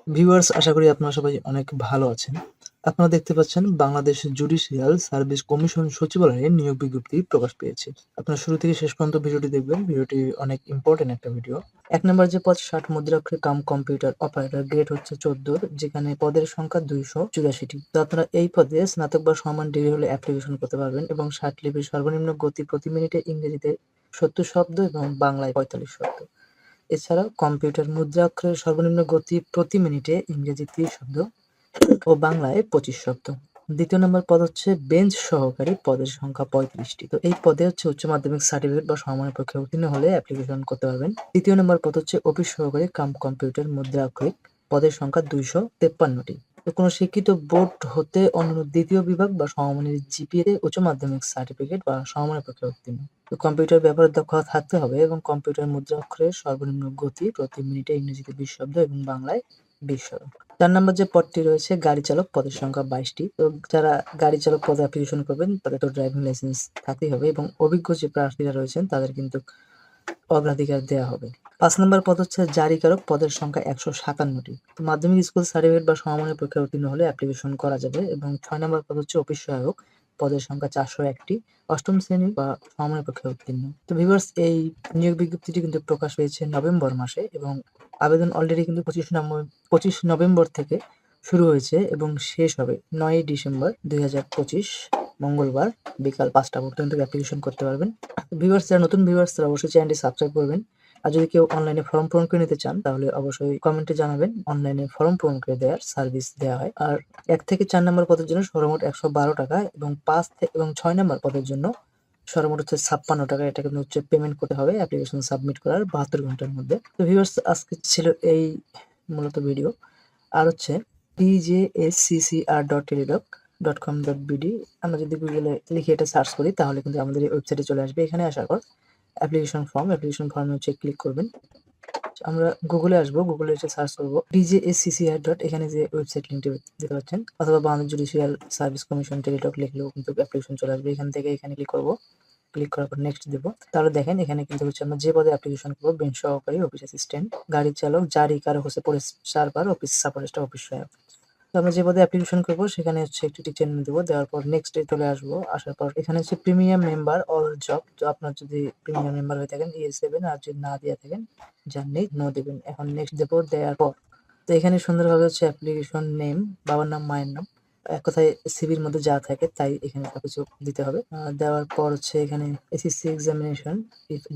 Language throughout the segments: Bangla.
ভিউয়ার্স, আশা করি আপনারা সবাই অনেক ভালো আছেন। আপনারা দেখতে পাচ্ছেন বাংলাদেশ জুডিশিয়াল সার্ভিস কমিশন সচিবালয়ে নিয়োগ বিজ্ঞপ্তি প্রকাশ পেয়েছে। আপনারা শুরু থেকে শেষ পর্যন্ত ভিডিওটি দেখবেন। ভিডিওটি অনেক ইম্পর্টেন্ট একটা ভিডিও। ১ নম্বর যে পদ ৬০ মুদ্রাক্ষরে কাম কম্পিউটার অপারেটর, গ্রেড হচ্ছে ১৪, যেখানে পদের সংখ্যা ২৮৪টি। তো আপনারা এই পদে স্নাতক বা সমান ডিগ্রি হলে অ্যাপ্লিকেশন করতে পারবেন এবং ৬০ লিপির সর্বনিম্ন গতি প্রতি মিনিটে ইংরেজিতে ৭০ শব্দ এবং বাংলায় ৪৫ শব্দ। এছাড়াও কম্পিউটার মুদ্রাক্ষরের সর্বনিম্ন গতি প্রতি মিনিটে ইংরেজি ৩০ শব্দ ও বাংলায় ২৫ শব্দ। ২য় নম্বর পদ হচ্ছে বেঞ্চ সহকারী, পদের সংখ্যা ৩৫টি। তো এই পদে হচ্ছে উচ্চ মাধ্যমিক সার্টিফিকেট বা সমমানের পরীক্ষায় উত্তীর্ণ হলে অ্যাপ্লিকেশন করতে পারবেন। ৩য় নম্বর পদ হচ্ছে অফিস সহকারী কাম কম্পিউটার মুদ্রাক্ষরিক, পদের সংখ্যা ২৫৩টি। তো কোনো শিক্ষিত বোর্ড হতে অন্যান্য দ্বিতীয় বিভাগ বা সমমানের জিপিএ উচ্চ মাধ্যমিক সার্টিফিকেট বা সমমানের পরীক্ষায় উত্তীর্ণ। তো কম্পিউটার ব্যবহারের দক্ষতা থাকতে হবে এবং কম্পিউটার মুদ্রাক্ষরের সর্বনিম্ন গতি প্রতি মিনিটে ইংরেজিতে ২০ শব্দ এবং বাংলায় ২০ শব্দ। ৪ নম্বর যে পদটি রয়েছে গাড়ি চালক, পদের সংখ্যা ২২টি। তো যারা গাড়ি চালক পদে অ্যাপ্লিকেশন করবেন তাদের তো ড্রাইভিং লাইসেন্স থাকতেই হবে এবং অভিজ্ঞ যে প্রার্থীরা রয়েছেন তাদের কিন্তু অগ্রাধিকার দেয়া হবে। ৫ নম্বর পদ হচ্ছে জারিকারক, পদের সংখ্যা ১৫৭টি। তো মাধ্যমিক স্কুল সার্টিফিকেট বা সমমানের পরীক্ষায় উত্তীর্ণ হলে অ্যাপ্লিকেশন করা যাবে এবং ৬ নম্বর পদ হচ্ছে অফিস সহায়ক, পদের সংখ্যা ৪০১টি, ৮ম শ্রেণী বা সমমানের পরীক্ষায় উত্তীর্ণ। তো ভিউয়ার্স, এই নিয়োগ বিজ্ঞপ্তিটি কিন্তু প্রকাশ পেয়েছে নভেম্বর মাসে এবং আবেদন অলরেডি কিন্তু ২৫ নভেম্বর থেকে শুরু হয়েছে এবং শেষ হবে ৯ ডিসেম্বর ২০২৫ মঙ্গলবার বিকাল ৫টা পর্যন্ত অ্যাপ্লিকেশন করতে পারবেন। ভিউয়ার্স, যারা নতুন ভিউয়ার্স তারা অবশ্যই চ্যানেলটি সাবস্ক্রাইব করবেন। আর যদি কেউ অনলাইনে ফর্ম পূরণ করে নিতে চান তাহলে অবশ্যই কমেন্টে জানাবেন। অনলাইনে ফর্ম পূরণ করে দেওয়ার সার্ভিস দেওয়া হয়। আর ১ থেকে ৪ নম্বর পদের জন্য সর্বমোট ১১২ টাকা এবং ৫ এবং ৬ নম্বর পদের জন্য সর্বমোট হচ্ছে ৫৬ টাকা। এটা কিন্তু হচ্ছে পেমেন্ট করতে হবে অ্যাপ্লিকেশন সাবমিট করার ৭২ ঘন্টার মধ্যে। তো ভিউয়ার্স, আজকে ছিল এই মূলত ভিডিও। আর হচ্ছে djsccr.teledoc.com.bd, আমরা যদি গুগলে লিখে এটা সার্চ করি তাহলে কিন্তু আমাদের এই ওয়েবসাইটে চলে আসবে। এখানে আসার পর অ্যাপ্লিকেশন ফর্মে হচ্ছে ক্লিক করবেন। আমরা গুগলে আসবো, গুগলে এসে সার্চ করবো djsccr. এখানে যে ওয়েবসাইট লিঙ্কটি দেখতে পাচ্ছেন, অথবা Bangladesh judicial service commission Teletalk লিখলেও কিন্তু অ্যাপ্লিকেশন চলে আসবে। এখান থেকে এখানে ক্লিক করবো। ক্লিক করার পর নেক্সট দেবো। তাহলে দেখেন এখানে কিন্তু হচ্ছে আমরা যে পদে অ্যাপ্লিকেশন করবো, বেঞ্চ সহকারী, অফিস অ্যাসিস্ট্যান্ট, গাড়ি চালক, জারিকারক হচ্ছে পরিস সার্ভার, অফিস সাপোর্টিস্ট, অফিস সহায়ক। তো আমরা যে পদে অ্যাপ্লিকেশন করবো সেখানে হচ্ছে একটি টিক চিহ্ন দেবো। দেওয়ার পর নেক্সট এ চলে আসবো। আসার পর এখানে হচ্ছে প্রিমিয়াম মেম্বার অল জব। তো আপনার যদি প্রিমিয়াম মেম্বার হয়ে থাকেন ইয়েস দেবেন, আর যদি না দিয়ে থাকেন যার নেই নো দেবেন। এখন নেক্সট দেবো। দেওয়ার পর তো এখানে সুন্দরভাবে হচ্ছে অ্যাপ্লিকেশন নেম, বাবার নাম, মায়ের নাম, এক কথায় সিভির মধ্যে যা থাকে তাই এখানে সবকিছু দিতে হবে। দেওয়ার পর হচ্ছে এখানে এসএসসি এক্সামিনেশন,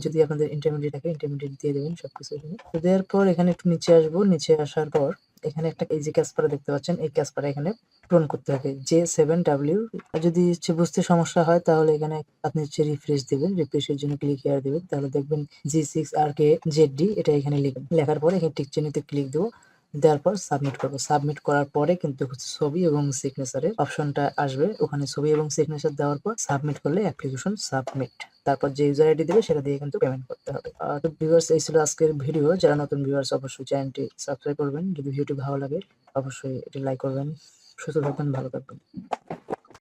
যদি আপনাদের ইন্টারমিডিয়েট থাকে ইন্টারমিডিয়েট দিয়ে দেবেন সবকিছু এখানে। তো দেওয়ার পর এখানে একটু নিচে আসবো। নিচে আসার পর এখানে একটা এই যে ক্যাসপারা দেখতে পাচ্ছেন, এই ক্যাসপারা এখানে পূরণ করতে হবে J7W। আর যদি হচ্ছে বুঝতে সমস্যা হয় তাহলে এখানে আপনি হচ্ছে রিফ্রেশ দিবেন। রিফ্রেশের জন্য ক্লিক হিয়ার দিবেন, তাহলে দেখবেন G6RKZD এটা এখানে লিখবেন। লেখার পরে এখানে টিক চিহ্নতে ক্লিক দেবো। দেওয়ার পর সাবমিট করবো। সাবমিট করার পরে কিন্তু হচ্ছে ছবি এবং সিগনেচারের অপশনটা আসবে। ওখানে ছবি এবং সিগনেচার দেওয়ার পর সাবমিট করলে অ্যাপ্লিকেশন সাবমিট। তারপর যে ইউজার আইডি দেবে সেটা দিয়ে কিন্তু পেমেন্ট করতে হবে। তো ভিউয়ার্স, এই ছিল আজকের ভিডিও। যারা নতুন ভিউয়ার্স অবশ্যই চ্যানেলটি সাবস্ক্রাইব করবেন। যদি ভিডিওটি ভালো লাগে অবশ্যই এটি লাইক করবেন। সুস্থ থাকবেন, ভালো থাকবেন।